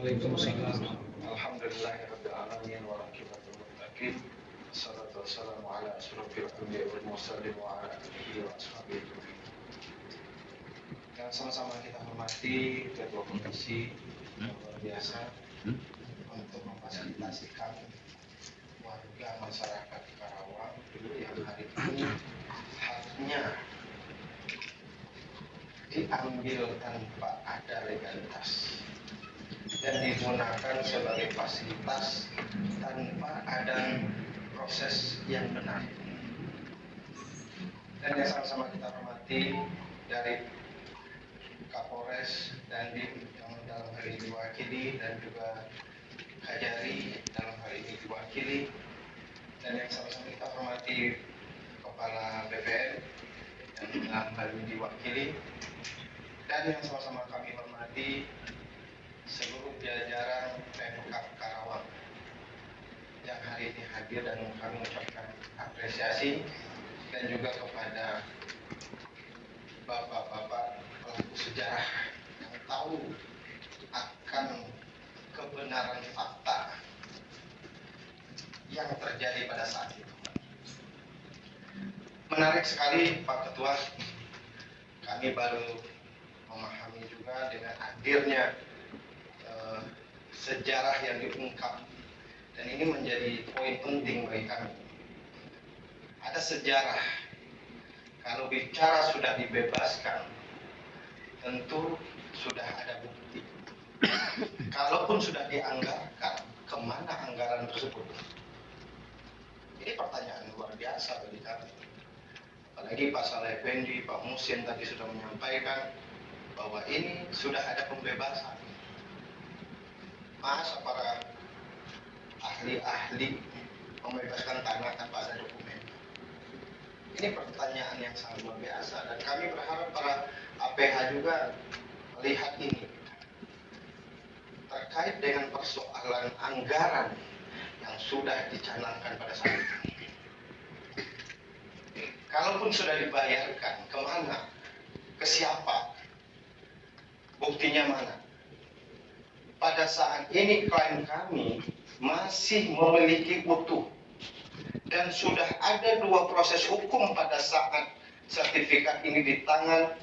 Waalaikumsalam. Alhamdulillahirabbil alamin wa aqibatul muttaqin. Wassalatu wassalamu ala asyrofil anbiya'i wal mursalin wa ala alihi wa ashabihi. Yang sama-sama kita hormati Ketua Komisi yang luar biasa untuk memfasilitasikan warga masyarakat Karawang yang hari ini haknya diambil tanpa ada legalitas dan digunakan sebagai fasilitas tanpa ada proses yang benar. Dan yang sama-sama kita hormati dari Kapolres dan yang dalam hal ini diwakili, dan juga Kajari dalam hal ini diwakili, dan yang sama-sama kita hormati Kepala BPN yang dalam hal ini diwakili, dan yang sama-sama kami hormati seluruh jajaran Pemkab Karawang yang hari ini hadir, dan kami ucapkan apresiasi, dan juga kepada bapak-bapak pelaku sejarah yang tahu akan kebenaran fakta yang terjadi pada saat itu. Menarik sekali Pak Ketua, kami baru memahami juga dengan hadirnya sejarah yang diungkap, dan ini menjadi poin penting bagi kami. Ada sejarah. Kalau bicara sudah dibebaskan, tentu sudah ada bukti. Kalaupun sudah dianggarkan, kemana anggaran tersebut? Ini pertanyaan luar biasa bagi kami. Apalagi Pak Saleh Effendi, Pak Musin tadi sudah menyampaikan bahwa ini sudah ada pembebasan. Masa para ahli-ahli membebaskan tanah tanpa ada dokumen? Ini pertanyaan yang sangat luar biasa, dan kami berharap para APH juga melihat ini terkait dengan persoalan anggaran yang sudah dicanangkan pada saat itu. Kalaupun sudah dibayarkan, kemana? Ke siapa? Buktinya mana? Pada saat ini klien kami masih memiliki utuh, dan sudah ada 2 proses hukum pada saat sertifikat ini di tangan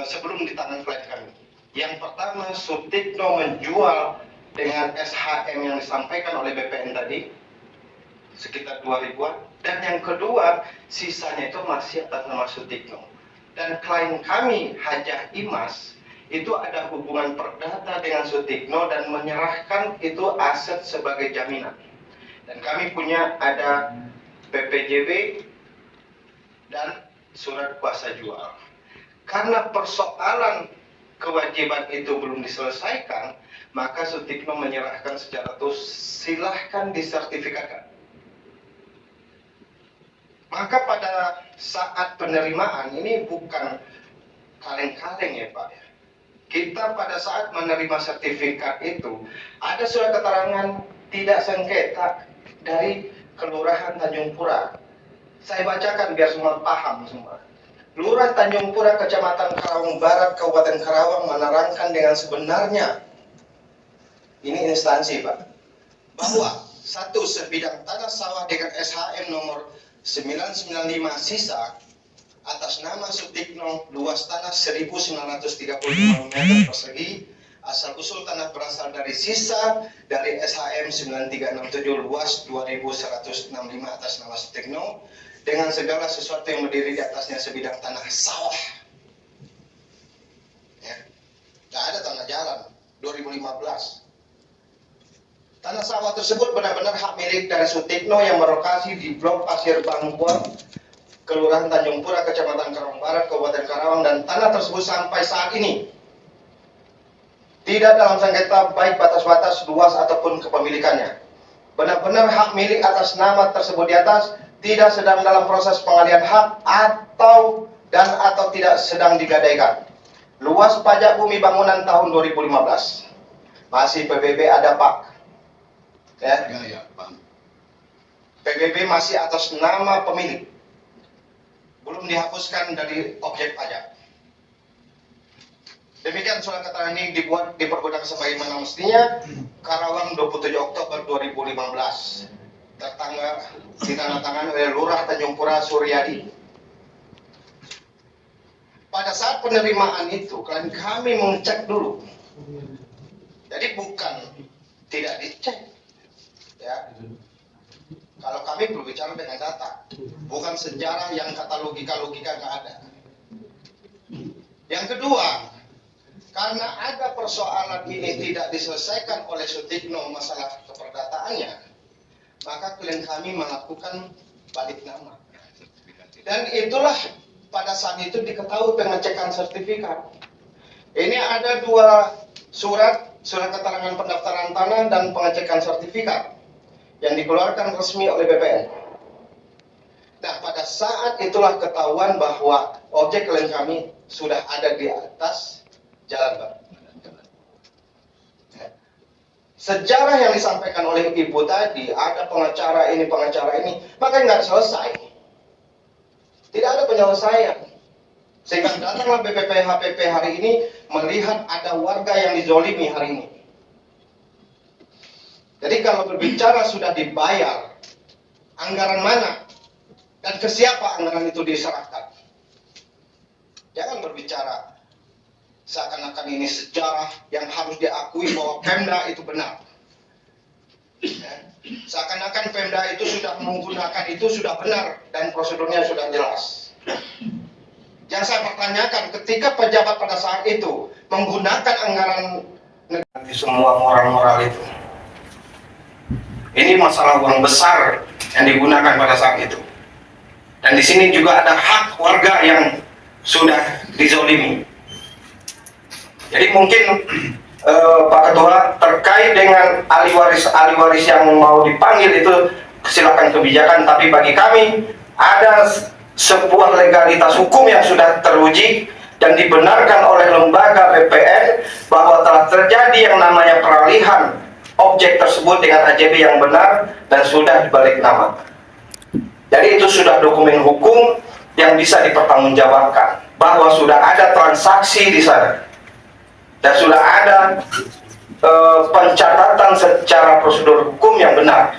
sebelum di tangan klien kami. Yang pertama, Sutikno menjual dengan SHM yang disampaikan oleh BPN tadi sekitar 2.000-an, dan yang kedua sisanya itu masih atas nama Sutikno. Dan klien kami Hajah Imas itu ada hubungan perdata dengan Sutikno dan menyerahkan itu aset sebagai jaminan. Dan kami punya ada PPJB dan surat kuasa jual. Karena persoalan kewajiban itu belum diselesaikan, maka Sutikno menyerahkan secara terus, silahkan disertifikatkan. Maka pada saat penerimaan ini bukan kaleng-kaleng ya Pak. Kita pada saat menerima sertifikat itu ada surat keterangan tidak sengketa dari Kelurahan Tanjung Pura. Saya bacakan biar semua paham semua. Lurah Tanjung Pura, Kecamatan Karawang Barat, Kabupaten Karawang menerangkan dengan sebenarnya, ini instansi Pak, bahwa satu sebidang tanah sawah dengan SHM nomor 995 sisa atas nama Sutikno, luas tanah 1935 meter persegi, asal usul tanah berasal dari sisa dari SHM 9367 luas 2165 atas nama Sutikno, dengan segala sesuatu yang berdiri di atasnya sebidang tanah sawah. Ya, nggak ada tanah jalan. 2015. Tanah sawah tersebut benar-benar hak milik dari Sutikno yang berlokasi di Blok Pasir Bangkuang, Kelurahan Tanjung Pura, Kecamatan Karawang Barat, Kabupaten Karawang, dan tanah tersebut sampai saat ini tidak dalam sengketa baik batas-batas luas ataupun kepemilikannya. Benar-benar hak milik atas nama tersebut di atas, tidak sedang dalam proses pengalihan hak atau tidak sedang digadaikan. Luas pajak bumi bangunan tahun 2015. Masih PBB ada Pak. Ya, Pak. PBB masih atas nama pemilik. Belum dihapuskan dari objek pajak. Demikian surat keterangan ini dipergunakan sebagaimana mestinya. Karawang 27 Oktober 2015. Ditandatangani oleh Lurah Tanjung Pura Suryadi. Pada saat penerimaan itu, klien kami mengecek dulu. Jadi bukan tidak dicek, ya. Kalau kami berbicara dengan data, bukan sejarah yang kata logika-logika nggak ada. Yang kedua, karena ada persoalan ini tidak diselesaikan oleh Sutikno masalah keperdataannya, maka klien kami melakukan balik nama. Dan itulah pada saat itu diketahui pengecekan sertifikat. Ini ada dua surat keterangan pendaftaran tanah dan pengecekan sertifikat yang dikeluarkan resmi oleh BPN. Nah, pada saat itulah ketahuan bahwa objek klien kami sudah ada di atas jalan baru. Sejarah yang disampaikan oleh Ibu tadi, ada pengacara ini, maka nggak selesai. Tidak ada penyelesaian. Sehingga datanglah BPPHPP hari ini melihat ada warga yang dizolimi hari ini. Jadi kalau berbicara sudah dibayar, anggaran mana dan ke siapa anggaran itu diserahkan? Jangan berbicara seakan-akan ini sejarah yang harus diakui bahwa Pemda itu benar. Seakan-akan Pemda itu sudah menggunakan itu sudah benar dan prosedurnya sudah jelas. Yang saya pertanyakan, ketika pejabat pada saat itu menggunakan anggaran negara, semua moral-moral itu. Ini masalah uang besar yang digunakan pada saat itu. Dan di sini juga ada hak warga yang sudah dizolimi. Jadi mungkin Pak Ketua terkait dengan ahli waris yang mau dipanggil itu silakan kebijakan, tapi bagi kami ada sebuah legalitas hukum yang sudah teruji dan dibenarkan oleh lembaga BPN bahwa telah terjadi yang namanya peralihan objek tersebut dengan AJB yang benar dan sudah dibalik nama. Jadi itu sudah dokumen hukum yang bisa dipertanggungjawabkan bahwa sudah ada transaksi di sana dan sudah ada pencatatan secara prosedur hukum yang benar.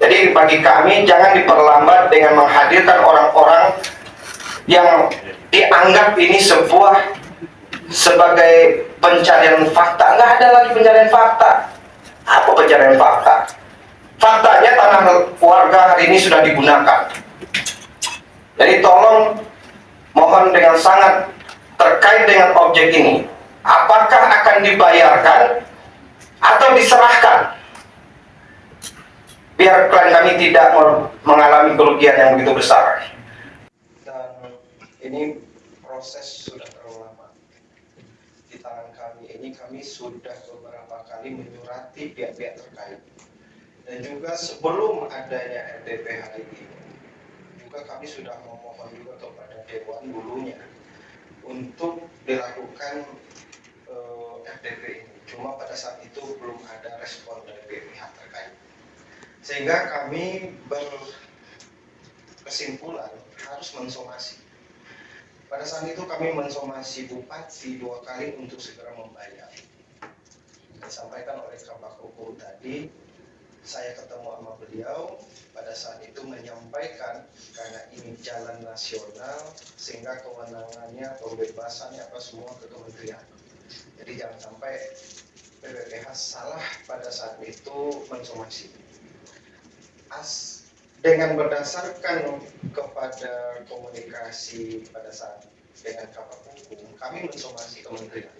Jadi bagi kami jangan diperlambat dengan menghadirkan orang-orang yang dianggap ini sebagai pencarian fakta. Nggak ada lagi pencarian fakta. Apa pencarian fakta? Faktanya tanah warga hari ini sudah digunakan. Jadi tolong mohon dengan sangat terkait dengan objek ini, apakah akan dibayarkan atau diserahkan biar klien kami tidak mengalami kerugian yang begitu besar. Dan ini proses sudah terlalu lama di tangan kami. Ini kami sudah beberapa kali menyurati pihak-pihak terkait. Dan juga sebelum adanya RDP hari ini, juga kami sudah memohon juga kepada Dewan dulunya untuk dilakukan RDP ini. Cuma pada saat itu belum ada respon dari pihak terkait. Sehingga kami berkesimpulan harus mensomasi. Pada saat itu kami mensomasi Bupati 2 kali untuk segera membayar. Disampaikan oleh Kabak Hukum tadi, saya ketemu sama beliau pada saat itu menyampaikan karena ini jalan nasional sehingga kewenangannya, pembebasannya apa semua ke kementerian. Jadi jangan sampai BPPH salah pada saat itu mensomasi. Dengan berdasarkan kepada komunikasi pada saat dengan Kabak Hukum, kami mensomasi kementerian.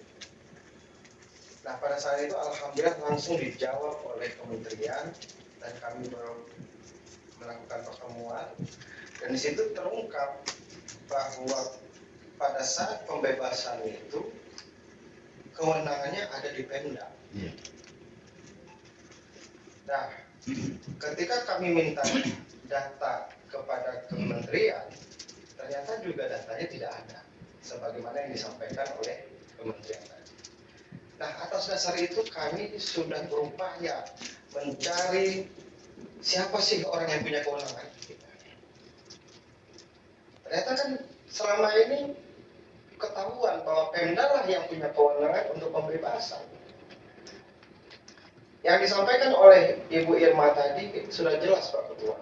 Nah, pada saat itu alhamdulillah langsung dijawab oleh kementerian dan kami melakukan pertemuan dan di situ terungkap bahwa pada saat pembebasan itu kewenangannya ada di Pemda. Nah, ketika kami minta data kepada kementerian, ternyata juga datanya tidak ada sebagaimana yang disampaikan oleh kementerian tadi. Nah, atas dasar itu kami sudah berupaya mencari siapa sih orang yang punya kewenangan. Ternyata kan selama ini ketahuan bahwa Pemda lah yang punya kewenangan untuk pembebasan. Yang disampaikan oleh Ibu Irma tadi sudah jelas Pak Ketua.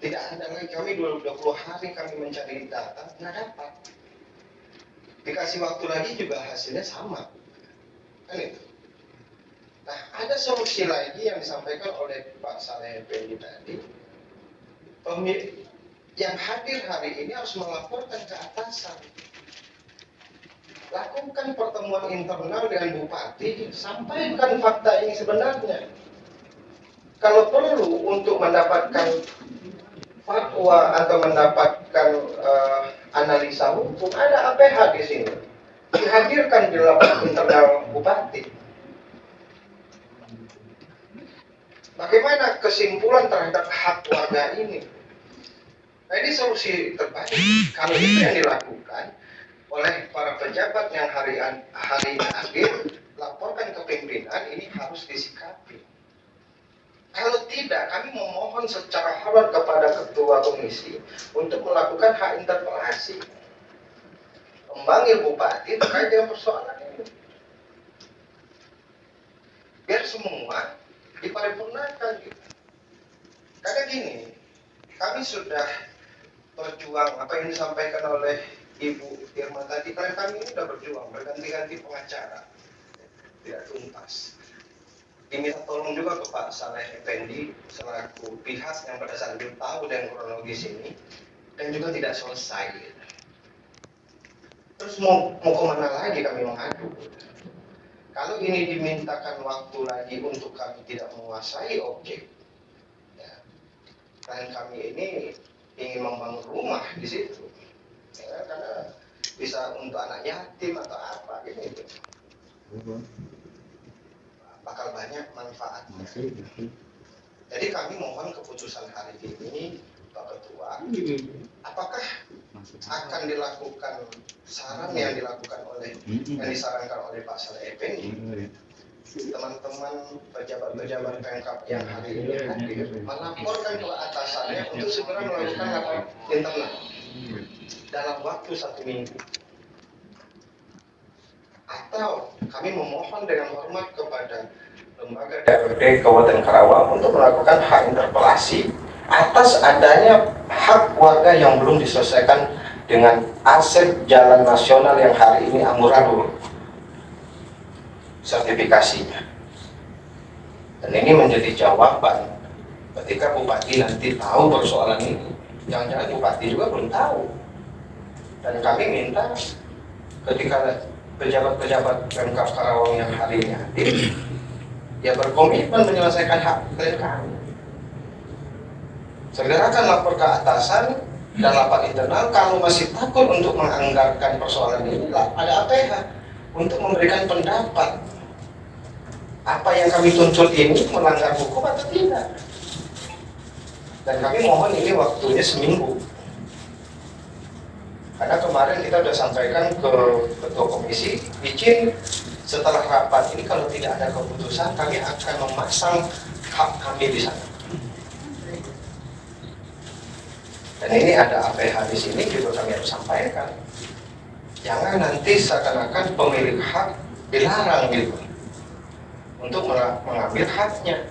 Tidak ada lagi, kami 20 hari kami mencari data, nggak dapat. Dikasih waktu lagi juga hasilnya sama. Kan itu. Nah, ada solusi lagi yang disampaikan oleh Pak Saleh Effendi tadi. Yang hadir hari ini harus melaporkan ke atasan. Lakukan pertemuan internal dengan Bupati, sampaikan fakta ini sebenarnya. Kalau perlu untuk mendapatkan fatwa atau mendapatkan analisa hukum, ada APH di sini. Dihadirkan di laporan internal Bupati. Bagaimana kesimpulan terhadap hak warga ini? Nah, ini solusi terbaik. Kalau itu yang dilakukan oleh para pejabat yang hari ini hadir, laporkan ke pimpinan, ini harus disikapi. Kalau tidak, kami memohon secara halal kepada ketua komisi untuk melakukan hak interpelasi, memanggil bupati terkait dengan persoalan ini, biar semua diparipurnakan gitu. Karena gini, kami sudah berjuang apa yang disampaikan oleh Ibu Irma tadi, karena kami ini sudah berjuang berganti-ganti pengacara, tidak tuntas. Diminta tolong juga ke Pak Saleh Effendi selaku pihak yang pada saat itu tahu dan kronologis ini, dan juga tidak selesai. Terus mau kemana lagi kami mengadu? Kalau ini dimintakan waktu lagi untuk kami tidak menguasai objek, ya, dan kami ini ingin membangun rumah di situ, ya, karena bisa untuk anak yatim atau apa gitu. Bakal banyak manfaatnya. Jadi kami mohon keputusan hari ini Pak Ketua, apakah akan dilakukan saran yang dilakukan oleh yang disarankan oleh Pak Saleh Effendi, teman-teman pejabat-pejabat Pemkab yang hari ini hadir melaporkan ke atasannya untuk segera melakukan laporan internal dalam waktu 1 minggu. Atau kami memohon dengan hormat kepada lembaga DPRD Kabupaten Karawang untuk melakukan hak interpelasi atas adanya hak warga yang belum diselesaikan dengan aset jalan nasional yang hari ini amburadul sertifikasinya. Dan ini menjadi jawaban ketika Bupati nanti tahu persoalan ini. Jangan-jangan Bupati juga belum tahu. Dan kami minta ketika pejabat-pejabat Pemkab Karawang yang hari ini hadir, ya berkomitmen menyelesaikan hak klien kami. Segerakan lapor ke atasan dan rapat internal. Kalau masih takut untuk menganggarkan persoalan ini, ada APH untuk memberikan pendapat. Apa yang kami tuntut ini melanggar hukum atau tidak? Dan kami mohon ini waktunya seminggu. Karena kemarin kita sudah sampaikan ke ketua komisi, izin setelah rapat ini kalau tidak ada keputusan, kami akan memasang hak kami di sana. Dan ini ada APH di sini juga kami harus sampaikan. Jangan nanti seakan-akan pemilik hak dilarang gitu untuk mengambil haknya.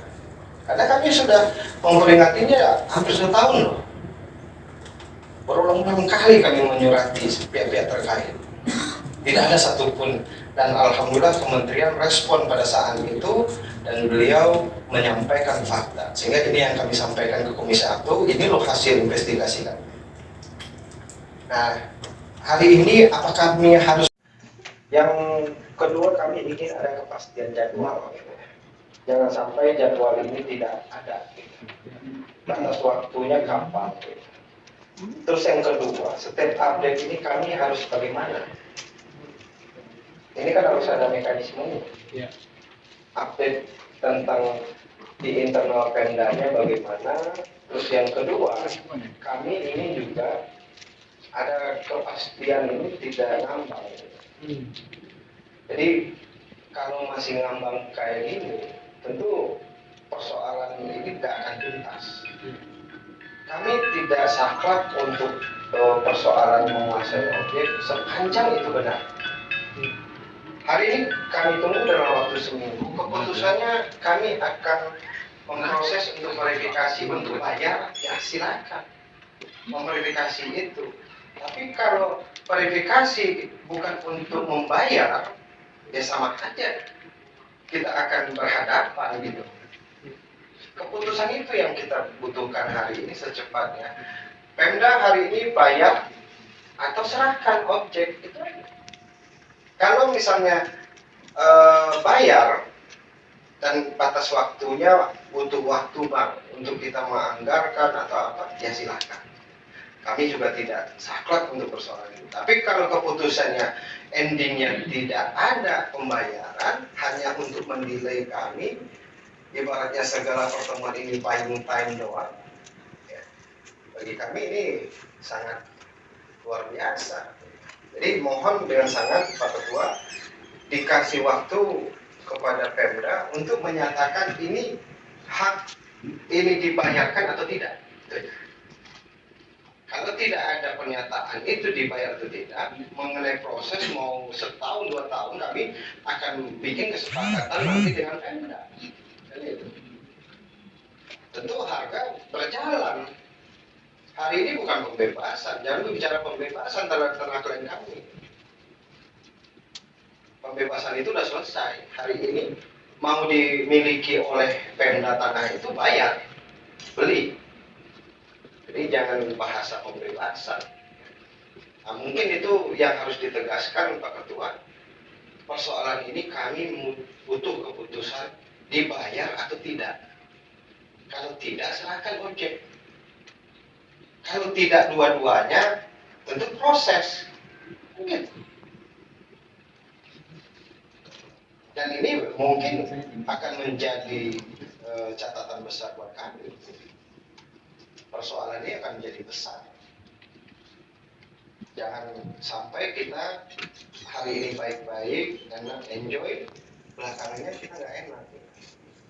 Karena kami sudah memperingatinya hampir 1 tahun loh. Berulang-ulang kali kami menyurati pihak-pihak terkait. Tidak ada satupun, dan alhamdulillah kementerian respon pada saat itu dan beliau menyampaikan fakta. Sehingga ini yang kami sampaikan ke Komisi 1, ini loh hasil investigasi kami. Nah, hari ini apakah kami harus, yang kedua kami ingin ada kepastian jadwal. Jangan sampai jadwal ini tidak ada. Batas waktunya kapan. Terus yang kedua, setiap update ini kami harus bagaimana? Ini kan harus ada mekanismenya. Ya. Update tentang di internal Pemdanya bagaimana. Terus yang kedua, kami ini juga ada kepastian ini tidak ngambang. Jadi kalau masih ngambang kayak gini, tentu persoalan ini tidak akan tuntas. kami tidak saklek untuk persoalan menguasai objek sepanjang itu benar. Hari ini kami tunggu dalam waktu seminggu. Keputusannya kami akan memproses untuk verifikasi untuk bayar, ya silakan memverifikasi itu. Tapi kalau verifikasi bukan untuk membayar, ya sama aja kita akan berhadapan gitu. Keputusan itu yang kita butuhkan hari ini secepatnya. Pemda hari ini bayar atau serahkan objek itu. Kalau misalnya bayar dan batas waktunya butuh waktu bang untuk kita menganggarkan atau apa, ya silakan. Kami juga tidak saklek untuk persoalan itu. Tapi kalau keputusannya endingnya tidak ada pembayaran, hanya untuk mendelay kami, ibaratnya segala pertemuan ini buying time doang, ya, bagi kami ini sangat luar biasa. Jadi mohon dengan sangat Pak Ketua dikasih waktu kepada Pemda untuk menyatakan ini hak ini dibayarkan atau tidak. Kalau tidak ada pernyataan itu dibayar atau tidak, mengenai proses mau setahun 2 tahun kami akan bikin kesepakatan nanti dengan Pemda. Tentu harga berjalan. Hari ini bukan pembebasan, jangan bicara pembebasan tanah klien kami. Pembebasan itu sudah selesai. Hari ini mau dimiliki oleh Pemda tanah itu bayar, beli. Jadi jangan bahasa pembebasan. Nah, mungkin itu yang harus ditegaskan Pak Ketua. Persoalan ini kami butuh keputusan dibayar atau tidak. Kalau tidak serahkan objek. Kalau tidak dua-duanya tentu proses. Mungkin. Dan ini mungkin akan menjadi catatan besar buat kami. Persoalan ini akan menjadi besar. Jangan sampai kita hari ini baik-baik, enak, enjoy, belakangannya kita nggak enak.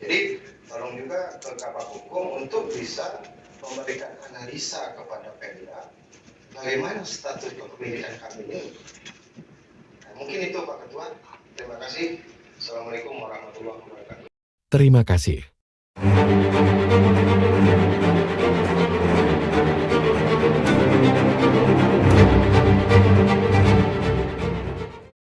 Jadi tolong juga ke Kabak Hukum untuk bisa memberikan analisa kepada Pemda bagaimana status kepemilikan kami ini. Nah, mungkin itu Pak Ketua. Terima kasih. Assalamualaikum warahmatullahi wabarakatuh. Terima kasih.